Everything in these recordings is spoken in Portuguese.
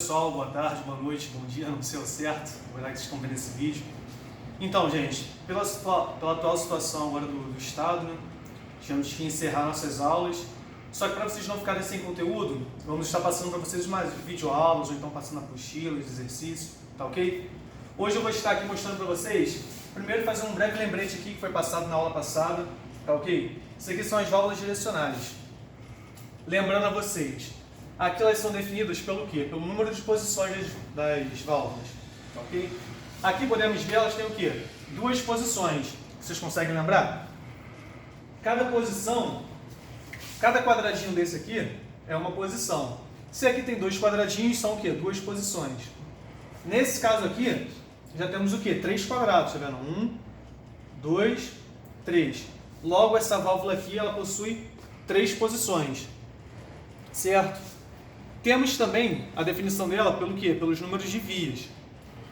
Pessoal, boa tarde, boa noite, bom dia, não sei o certo, na verdade que vocês estão vendo esse vídeo. Então, gente, pela atual situação agora do Estado, né, tivemos que encerrar nossas aulas, só que para vocês não ficarem sem conteúdo, vamos estar passando para vocês mais videoaulas, ou então passando apostilas, exercícios, tá ok? Hoje eu vou estar aqui mostrando para vocês, primeiro fazer um breve lembrete aqui que foi passado na aula passada, tá ok? Isso aqui são as válvulas direcionais. Lembrando a vocês, aqui elas são definidas pelo quê? Pelo número de posições das válvulas, tá ok? Aqui podemos ver, elas têm o quê? Duas posições. Vocês conseguem lembrar? Cada posição, cada quadradinho desse aqui é uma posição. Se aqui tem dois quadradinhos, são o quê? Duas posições. Nesse caso aqui, já temos o quê? Três quadrados, tá vendo? 1, 2, 3. Logo, essa válvula aqui, ela possui três posições, certo? Temos também a definição dela pelo quê? Pelos números de vias.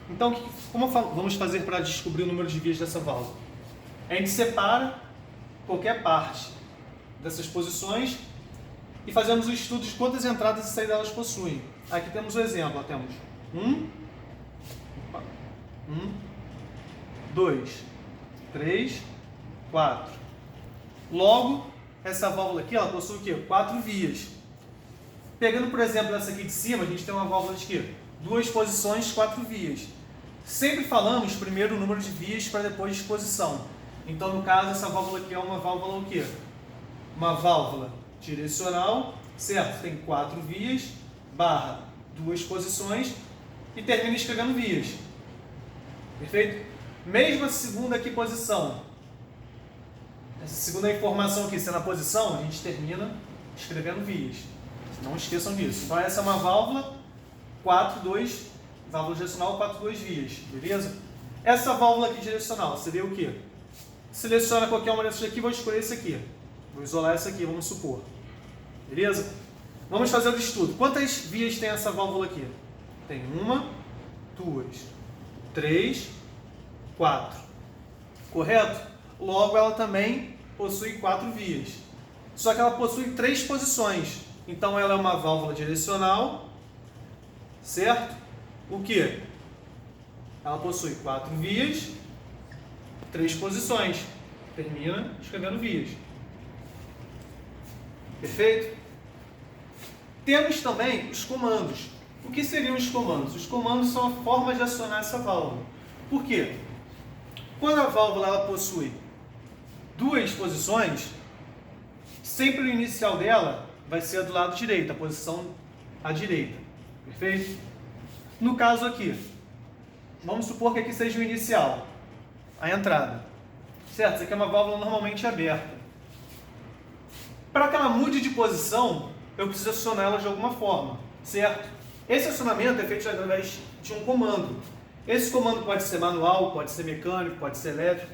Então, como vamos fazer para descobrir o número de vias dessa válvula? A gente separa qualquer parte dessas posições e fazemos o estudo de quantas entradas e saídas elas possuem. Aqui temos o exemplo, ó, temos 1, 2, 3, 4. Logo, essa válvula aqui, ela possui o quê? 4 vias. Pegando, por exemplo, essa aqui de cima, a gente tem uma válvula de quê? Duas posições, 4 vias. Sempre falamos primeiro o número de vias para depois disposição. Então, no caso, essa válvula aqui é uma válvula o quê? Uma válvula direcional, certo? Tem 4 vias, barra, duas posições e termina escrevendo vias. Perfeito? Mesmo a segunda aqui posição. Essa segunda informação aqui, sendo a posição, a gente termina escrevendo vias. Não esqueçam disso. Então essa é uma válvula 4-2, válvula direcional 4-2 vias, beleza? Essa válvula aqui direcional seria o quê? Seleciona qualquer uma dessas aqui, vou escolher esse aqui. Vou isolar essa aqui, vamos supor. Beleza? Vamos fazer o estudo. Quantas vias tem essa válvula aqui? Tem 1, 2, 3, 4. Correto? Logo ela também possui 4 vias. Só que ela possui 3 posições. Então ela é uma válvula direcional, certo? O que? Ela possui 4 vias, 3 posições. Termina escrevendo vias. Perfeito? Temos também os comandos. O que seriam os comandos? Os comandos são a forma de acionar essa válvula. Por quê? Quando a válvula ela possui duas posições, sempre o inicial dela vai ser do lado direito, a posição à direita. Perfeito? No caso aqui, vamos supor que aqui seja o inicial, a entrada. Certo? Isso aqui é uma válvula normalmente aberta. Para que ela mude de posição, eu preciso acionar ela de alguma forma. Certo? Esse acionamento é feito através de um comando. Esse comando pode ser manual, pode ser mecânico, pode ser elétrico.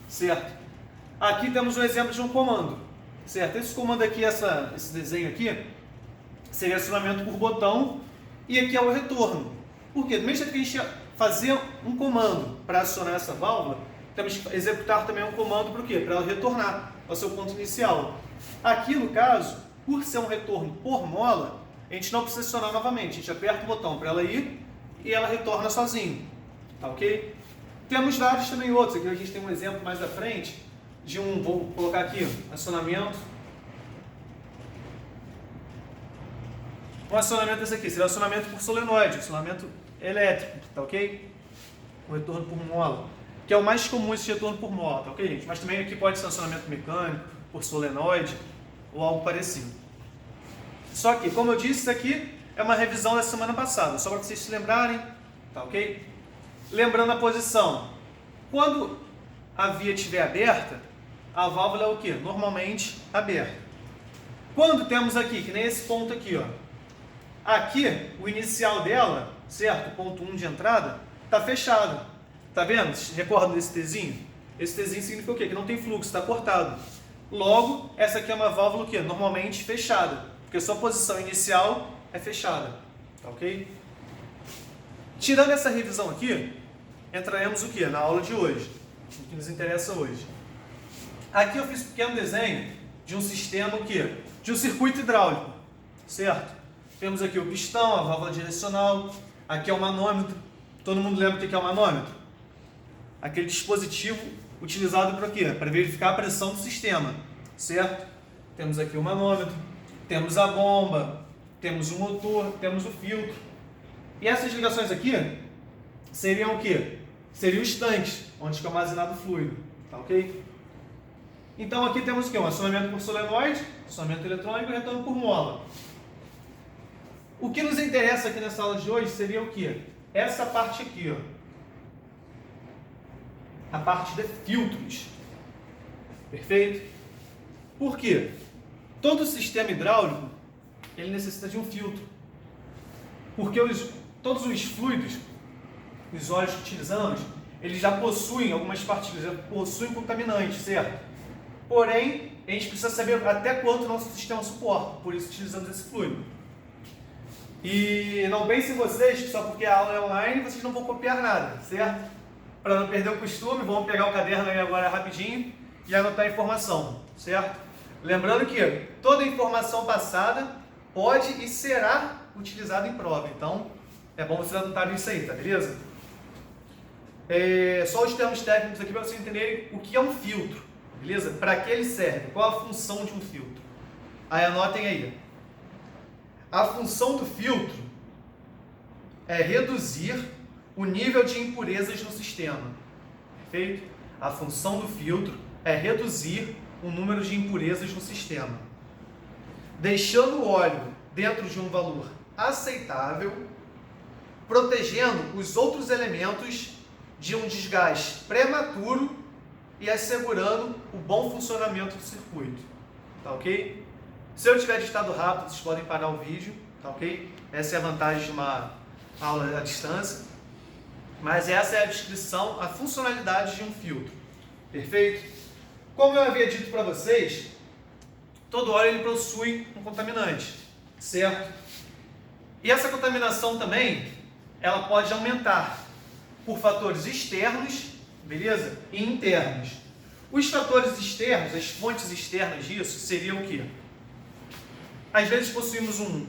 Certo? Aqui temos um exemplo de um comando. Certo? Esse comando aqui, esse desenho aqui, seria acionamento por botão e aqui é o retorno. Por quê? Do mesmo jeito que a gente fazer um comando para acionar essa válvula, temos que executar também um comando para o quê? Para ela retornar ao seu ponto inicial. Aqui, no caso, por ser um retorno por mola, a gente não precisa acionar novamente. A gente aperta o botão para ela ir e ela retorna sozinho. Tá ok? Temos vários também outros. Aqui a gente tem um exemplo mais à frente de vou colocar aqui, acionamento. Um acionamento desse aqui, seria acionamento por solenoide, acionamento elétrico, tá ok? O retorno por mola, que é o mais comum esse retorno por mola, tá ok, gente? Mas também aqui pode ser acionamento mecânico, por solenoide, ou algo parecido. Só que, como eu disse, isso aqui é uma revisão da semana passada, só para vocês se lembrarem, tá ok? Lembrando a posição. Quando a via estiver aberta, a válvula é o quê? Normalmente aberta. Quando temos aqui, que nem esse ponto aqui, ó. Aqui, o inicial dela, certo? Ponto 1 de entrada, está fechado. Tá vendo? Recorda desse Tzinho? Esse Tzinho significa o quê? Que não tem fluxo, está cortado. Logo, essa aqui é uma válvula o quê? Normalmente fechada, porque sua posição inicial é fechada. Tá ok? Tirando essa revisão aqui, entraremos o quê? Na aula de hoje. O que nos interessa hoje. Aqui eu fiz um pequeno desenho de um sistema o quê? De um circuito hidráulico, certo? Temos aqui o pistão, a válvula direcional, aqui é o manômetro. Todo mundo lembra o que é o manômetro? Aquele dispositivo utilizado para quê? Para verificar a pressão do sistema, certo? Temos aqui o manômetro, temos a bomba, temos o motor, temos o filtro. E essas ligações aqui seriam o quê? Seriam os tanques, onde fica armazenado o fluido, tá ok? Então aqui temos o quê? Um acionamento por solenoide, acionamento eletrônico e retorno por mola. O que nos interessa aqui nessa aula de hoje seria o quê? Essa parte aqui, ó. A parte de filtros. Perfeito? Por quê? Todo sistema hidráulico, ele necessita de um filtro. Porque todos os fluidos, os óleos que utilizamos, eles já possuem algumas partículas, já possuem contaminantes, certo? Porém, a gente precisa saber até quanto o nosso sistema suporta, por isso utilizamos esse fluido. E não pensem vocês que só porque a aula é online, vocês não vão copiar nada, certo? Para não perder o costume, vamos pegar o caderno aí agora rapidinho e anotar a informação, certo? Lembrando que toda informação passada pode e será utilizada em prova, então é bom vocês anotarem isso aí, tá beleza? Só os termos técnicos aqui para vocês entenderem o que é um filtro, beleza? Para que ele serve? Qual a função de um filtro? Aí anotem aí. A função do filtro é reduzir o nível de impurezas no sistema. Perfeito? A função do filtro é reduzir o número de impurezas no sistema, deixando o óleo dentro de um valor aceitável, protegendo os outros elementos de um desgaste prematuro e assegurando o bom funcionamento do circuito. Tá ok? Se eu tiver ditado rápido, vocês podem parar o vídeo, tá ok? Essa é a vantagem de uma aula à distância. Mas essa é a descrição, a funcionalidade de um filtro. Perfeito? Como eu havia dito para vocês, todo óleo ele possui um contaminante, certo? E essa contaminação também, ela pode aumentar por fatores externos, beleza? E internos. Os fatores externos, as fontes externas disso, seriam o quê? Às vezes possuímos um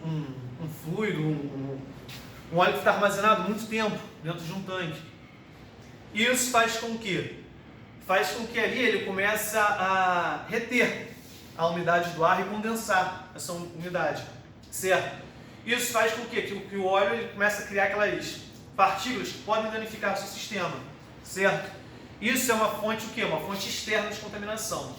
fluido, um óleo que está armazenado muito tempo dentro de um tanque. E isso faz com que ali ele comece a reter a umidade do ar e condensar essa umidade, certo? Isso faz com que o óleo ele comece a criar aquelas partículas que podem danificar o seu sistema, certo? Isso é uma fonte o quê? Uma fonte externa de contaminação.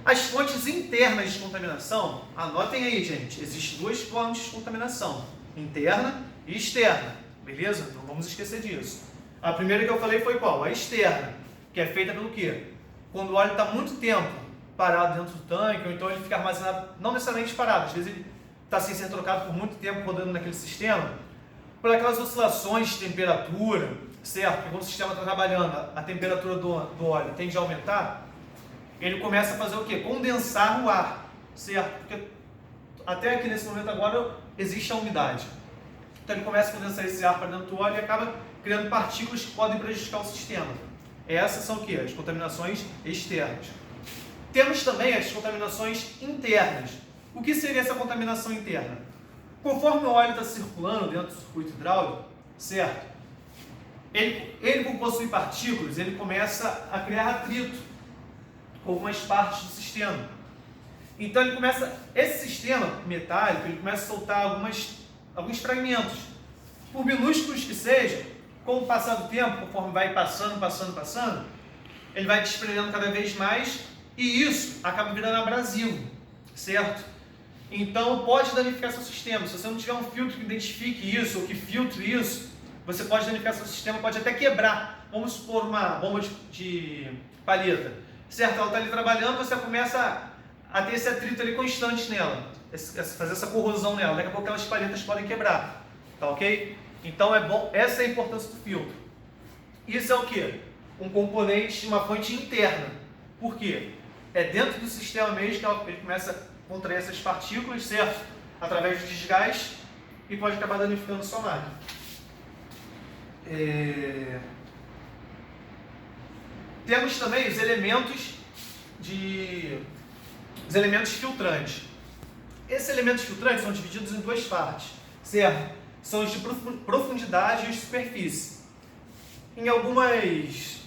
As fontes internas de contaminação, anotem aí, gente, existem duas fontes de contaminação, interna e externa, beleza? Não vamos esquecer disso. A primeira que eu falei foi qual? A externa, que é feita pelo quê? Quando o óleo está muito tempo parado dentro do tanque, ou então ele fica armazenado, não necessariamente parado, às vezes ele está sem ser trocado por muito tempo rodando naquele sistema, por aquelas oscilações de temperatura, certo? Porque quando o sistema está trabalhando, a temperatura do óleo tende a aumentar, ele começa a fazer o quê? Condensar o ar, certo? Porque até aqui nesse momento agora existe a umidade. Então ele começa a condensar esse ar para dentro do óleo e acaba criando partículas que podem prejudicar o sistema. Essas são o quê? As contaminações externas. Temos também as contaminações internas. O que seria essa contaminação interna? Conforme o óleo está circulando dentro do circuito hidráulico, certo? Ele por possuir partículas, ele começa a criar atrito com algumas partes do sistema. Então esse sistema metálico, ele começa a soltar alguns fragmentos. Por minúsculos que sejam, com o passar do tempo, conforme vai passando, ele vai desprendendo cada vez mais e isso acaba virando abrasivo, certo? Então pode danificar seu sistema. Se você não tiver um filtro que identifique isso ou que filtre isso, você pode danificar seu sistema, pode até quebrar. Vamos supor uma bomba de palheta, certo? Ela está ali trabalhando, você começa a ter esse atrito ali constante nela, fazer essa corrosão nela. Daqui a pouco aquelas palhetas podem quebrar, tá ok? Então é bom, essa é a importância do filtro. Isso é o que? Um componente, uma fonte interna. Por quê? É dentro do sistema mesmo que ele começa a contrair essas partículas, certo? Através do desgaste e pode acabar danificando sua máquina. Temos também os elementos filtrantes. Esses elementos filtrantes são divididos em duas partes, certo? São os de profundidade e os de superfície. Em algumas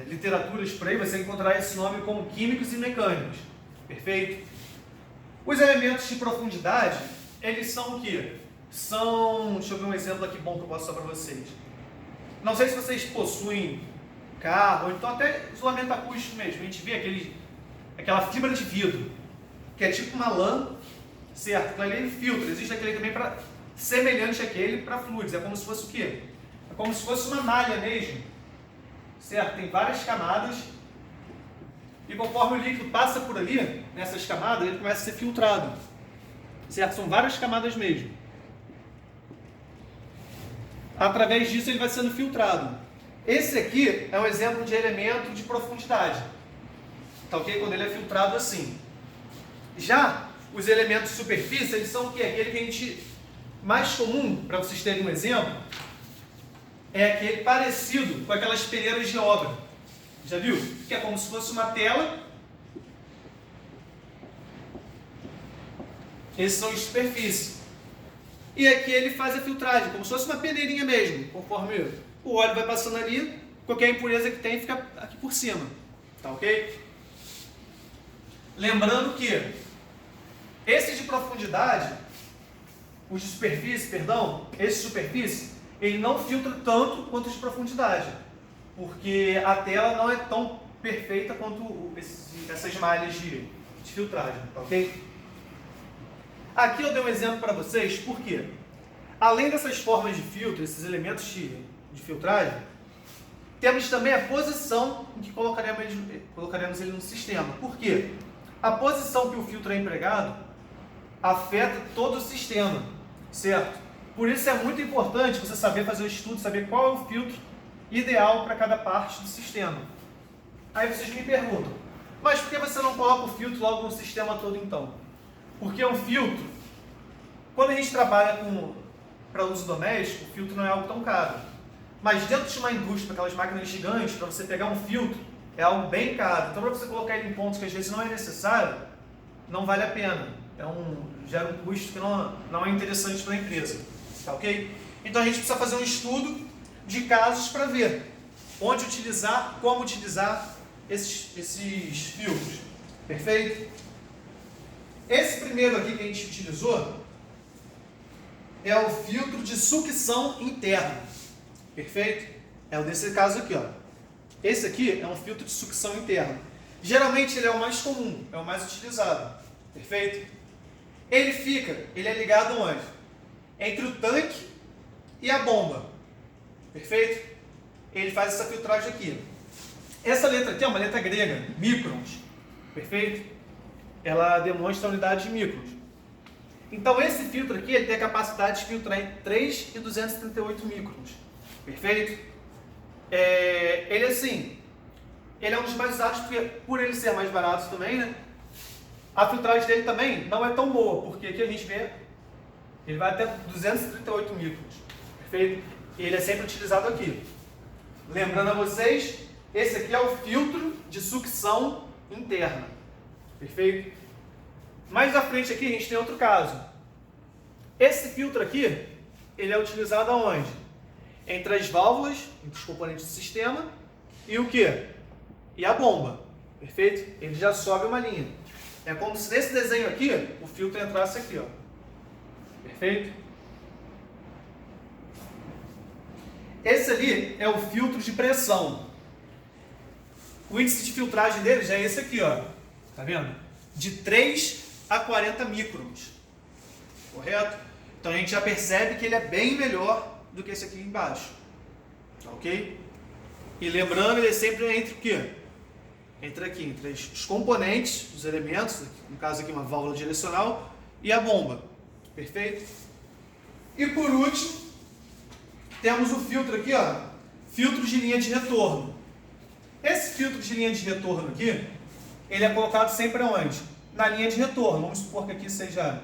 literaturas por aí você encontrará esse nome como químicos e mecânicos, perfeito? Os elementos de profundidade, eles são o quê? Deixa eu ver um exemplo aqui bom que eu posso dar para vocês. Não sei se vocês possuem carro, ou então até isolamento acústico mesmo. A gente vê aquela fibra de vidro, que é tipo uma lã, certo? Aquilo ali ele filtra. Existe aquele também semelhante àquele para fluidos. É como se fosse o quê? É como se fosse uma malha mesmo, certo? Tem várias camadas e conforme o líquido passa por ali, nessas camadas, ele começa a ser filtrado, certo? São várias camadas mesmo. Através disso ele vai sendo filtrado. Esse aqui é um exemplo de elemento de profundidade, tá ok? Quando ele é filtrado assim. Já os elementos de superfície, eles são o quê? Aquele que a gente mais comum, para vocês terem um exemplo, é aquele parecido com aquelas peneiras de obra. Já viu? Que é como se fosse uma tela. Esses são os de superfície. E aqui ele faz a filtragem, como se fosse uma peneirinha mesmo. Conforme o óleo vai passando ali, qualquer impureza que tem fica aqui por cima. Tá ok? Lembrando que esses de profundidade, os de superfície, perdão, esse de superfície, ele não filtra tanto quanto os de profundidade, porque a tela não é tão perfeita quanto essas malhas de filtragem, tá ok? Aqui eu dei um exemplo para vocês, porque além dessas formas de filtro, esses elementos de filtragem, temos também a posição em que colocaremos ele no sistema. Por quê? A posição que o filtro é empregado afeta todo o sistema, certo? Por isso é muito importante você saber fazer o estudo, saber qual é o filtro ideal para cada parte do sistema. Aí vocês me perguntam, mas por que você não coloca o filtro logo no sistema todo então? Porque um filtro, quando a gente trabalha para uso doméstico, o filtro não é algo tão caro. Mas dentro de uma indústria, aquelas máquinas gigantes, para você pegar um filtro, é algo bem caro. Então, para você colocar ele em pontos que às vezes não é necessário, não vale a pena. Gera um custo que não é interessante para a empresa. Tá ok? Então, a gente precisa fazer um estudo de casos para ver onde utilizar, como utilizar esses filtros. Perfeito? Esse primeiro aqui que a gente utilizou é o filtro de sucção interna. Perfeito? É o desse caso aqui, ó. Esse aqui é um filtro de sucção interna. Geralmente ele é o mais comum, é o mais utilizado. Perfeito? Ele é ligado onde? Entre o tanque e a bomba. Perfeito? Ele faz essa filtragem aqui. Essa letra aqui é uma letra grega, microns. Perfeito? Ela demonstra a unidade de microns. Então esse filtro aqui ele tem a capacidade de filtrar entre 3 e 238 microns. Perfeito? Ele é um dos mais usados porque, por ele ser mais barato também, né? A filtragem dele também não é tão boa, porque aqui a gente vê, ele vai até 238 microns. Perfeito? E ele é sempre utilizado aqui. Lembrando a vocês, esse aqui é o filtro de sucção interna. Perfeito? Mais à frente aqui a gente tem outro caso. Esse filtro aqui, ele é utilizado aonde? Entre as válvulas, entre os componentes do sistema, e o quê? E a bomba. Perfeito? Ele já sobe uma linha. É como se nesse desenho aqui, o filtro entrasse aqui, ó. Perfeito? Esse ali é o filtro de pressão. O índice de filtragem dele já é esse aqui, ó. Tá vendo? De 3 a 40 microns. Correto? Então a gente já percebe que ele é bem melhor do que esse aqui embaixo. Ok? E lembrando, ele é sempre entre o quê? Entre os componentes, os elementos, no caso aqui uma válvula direcional, e a bomba. Perfeito? E por último, temos o filtro aqui, ó, filtro de linha de retorno. Esse filtro de linha de retorno aqui, ele é colocado sempre onde? Na linha de retorno. Vamos supor que aqui seja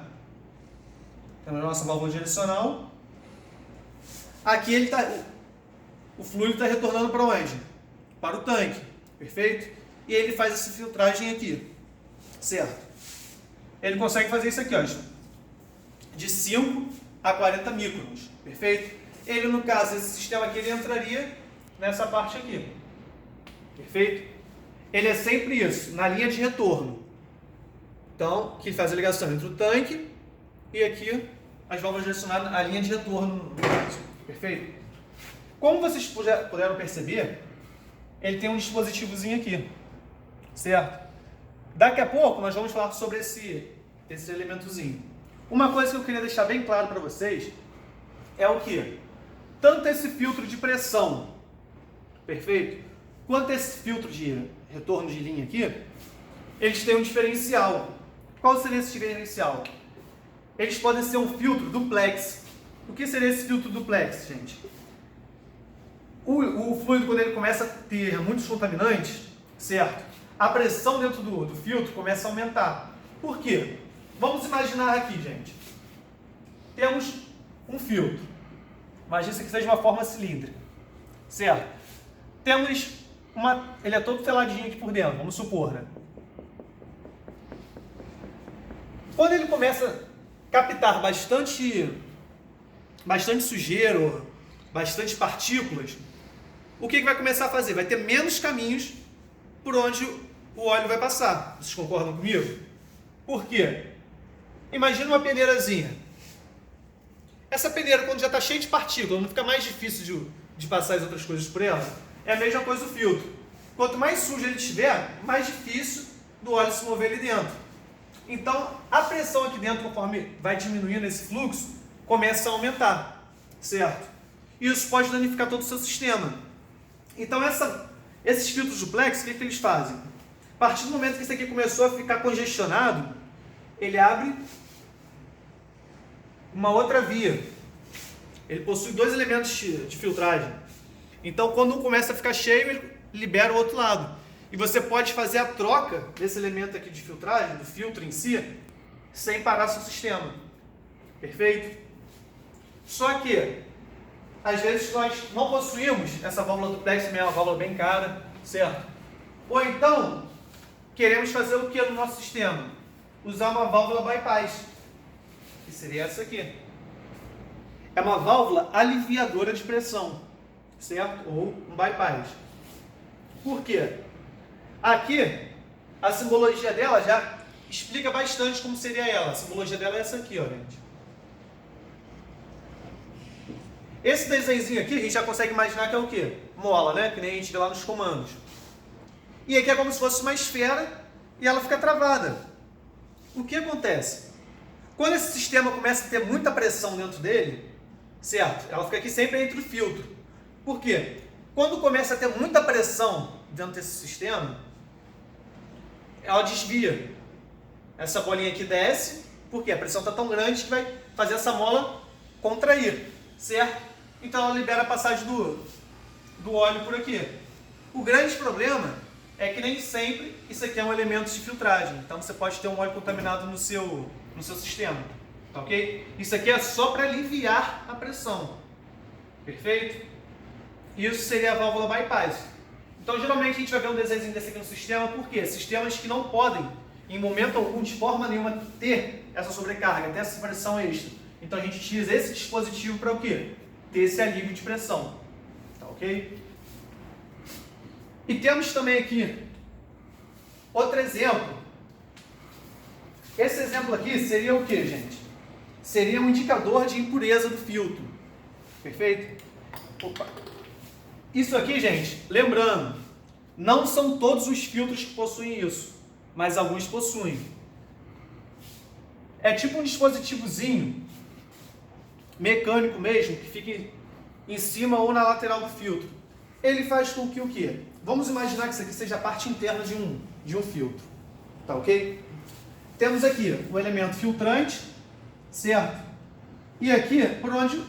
a nossa válvula direcional. Aqui o fluido está retornando para onde? Para o tanque. Perfeito? E ele faz essa filtragem aqui. Certo? ele consegue fazer isso aqui, ó, de 5 a 40 microns, perfeito? Ele, no caso, esse sistema aqui, ele entraria nessa parte aqui, perfeito? Ele é sempre isso, na linha de retorno. Então, que ele faz a ligação entre o tanque e aqui as válvulas direcionadas à linha de retorno, perfeito? Como vocês puderam perceber, ele tem um dispositivozinho aqui, certo? Daqui a pouco nós vamos falar sobre esse elementozinho. Uma coisa que eu queria deixar bem claro para vocês é o que? Tanto esse filtro de pressão, perfeito? Quanto esse filtro de retorno de linha aqui, eles têm um diferencial. Qual seria esse diferencial? Eles podem ser um filtro duplex. O que seria esse filtro duplex, gente? O fluido, quando ele começa a ter muitos contaminantes, certo? A pressão dentro do filtro começa a aumentar. Por quê? Vamos imaginar aqui, gente. Temos um filtro. Imagina isso aqui seja uma forma cilíndrica, certo? Temos ele é todo teladinho aqui por dentro, vamos supor, né? Quando ele começa a captar bastante sujeira, bastante partículas, o que vai começar a fazer? Vai ter menos caminhos por onde o óleo vai passar. Vocês concordam comigo? Por quê? Imagina uma peneirazinha. Essa peneira, quando já está cheia de partículas, não fica mais difícil de passar as outras coisas por ela? É a mesma coisa do filtro. Quanto mais sujo ele estiver, mais difícil do óleo se mover ali dentro. Então, a pressão aqui dentro, conforme vai diminuindo esse fluxo, começa a aumentar, certo? Isso pode danificar todo o seu sistema. Então, esses filtros duplex, o que eles fazem? A partir do momento que isso aqui começou a ficar congestionado, ele abre uma outra via. Ele possui 2 elementos de filtragem. Então, quando um começa a ficar cheio, ele libera o outro lado. E você pode fazer a troca desse elemento aqui de filtragem, do filtro em si, sem parar seu sistema. Perfeito? Só que, às vezes, nós não possuímos essa válvula duplex, que é uma válvula bem cara, certo? Ou então, queremos fazer o que no nosso sistema? Usar uma válvula bypass, que seria essa aqui. É uma válvula aliviadora de pressão, certo? Ou um bypass. Por quê? Aqui, a simbologia dela já explica bastante como seria ela. A simbologia dela é essa aqui, ó, gente. Esse desenhozinho aqui, a gente já consegue imaginar que é o quê? Mola, né? Que nem a gente vê lá nos comandos. E aqui é como se fosse uma esfera e ela fica travada. O que acontece? Quando esse sistema começa a ter muita pressão dentro dele, certo? Ela fica aqui sempre entre o filtro. Por quê? Quando começa a ter muita pressão dentro desse sistema, ela desvia. Essa bolinha aqui desce, porque a pressão está tão grande que vai fazer essa mola contrair, certo? Então ela libera a passagem do óleo por aqui. O grande problema é que nem sempre isso aqui é um elemento de filtragem. Então você pode ter um óleo contaminado no seu sistema, tá ok? Isso aqui é só para aliviar a pressão, perfeito? Isso seria a válvula bypass. Então geralmente a gente vai ver um desenho desse aqui no sistema, por quê? Sistemas que não podem, em momento algum, de forma nenhuma, ter essa sobrecarga, ter essa pressão extra. Então a gente utiliza esse dispositivo para o quê? Ter esse alívio de pressão, tá ok? E temos também aqui outro exemplo. Esse exemplo aqui seria o que, gente? Seria um indicador de impureza do filtro. Perfeito? Opa. Isso aqui, gente, lembrando, não são todos os filtros que possuem isso, mas alguns possuem. É tipo um dispositivozinho mecânico mesmo, que fica em cima ou na lateral do filtro. Ele faz com que o quê? Vamos imaginar que isso aqui seja a parte interna de um filtro. Tá ok? Temos aqui o elemento filtrante, certo? E aqui, por onde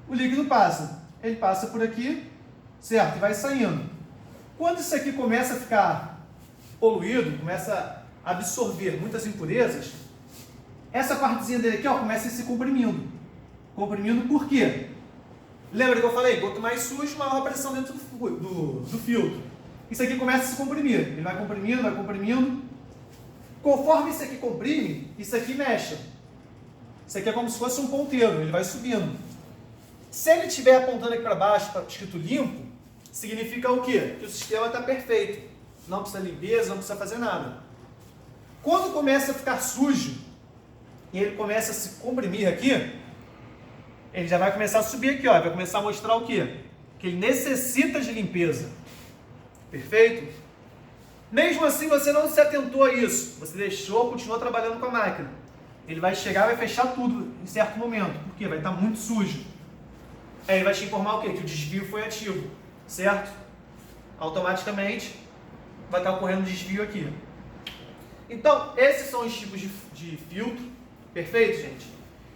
o líquido passa. Ele passa por aqui, certo? E vai saindo. Quando isso aqui começa a ficar poluído, começa a absorver muitas impurezas, essa partezinha dele aqui, ó, começa a se comprimindo. Comprimindo por quê? Lembra que eu falei? Quanto mais sujo, maior a pressão dentro do filtro. Isso aqui começa a se comprimir. Ele vai comprimindo, vai comprimindo. Conforme isso aqui comprime, isso aqui mexe. Isso aqui é como se fosse um ponteiro, ele vai subindo. Se ele estiver apontando aqui para baixo, escrito limpo, significa o quê? Que o sistema está perfeito. Não precisa limpeza, não precisa fazer nada. Quando começa a ficar sujo, e ele começa a se comprimir aqui, ele já vai começar a subir aqui, ó, vai começar a mostrar o quê? Que ele necessita de limpeza. Perfeito? Mesmo assim, você não se atentou a isso. Você deixou, continuou trabalhando com a máquina. Ele vai chegar e vai fechar tudo em certo momento. Por quê? Vai estar muito sujo. Aí ele vai te informar o quê? Que o desvio foi ativo. Certo? Automaticamente vai estar ocorrendo desvio aqui. Então, esses são os tipos de filtro. Perfeito, gente?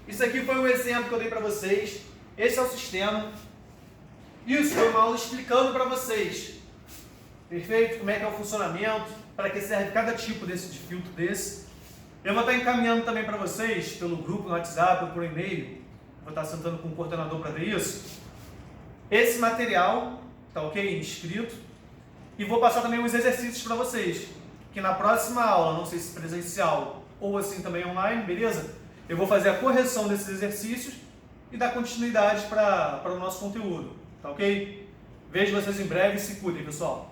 Isso aqui foi um exemplo que eu dei para vocês. Esse é o sistema. Isso foi uma aula explicando para vocês. Perfeito? Como é que é o funcionamento, para que serve cada tipo de filtro desse. Eu vou estar encaminhando também para vocês, pelo grupo no WhatsApp ou por e-mail, vou estar sentando com o coordenador para ver isso, esse material, tá ok? Inscrito. E vou passar também uns exercícios para vocês, que na próxima aula, não sei se presencial ou assim também online, beleza? Eu vou fazer a correção desses exercícios e dar continuidade para o nosso conteúdo, tá ok? Vejo vocês em breve e se cuidem, pessoal.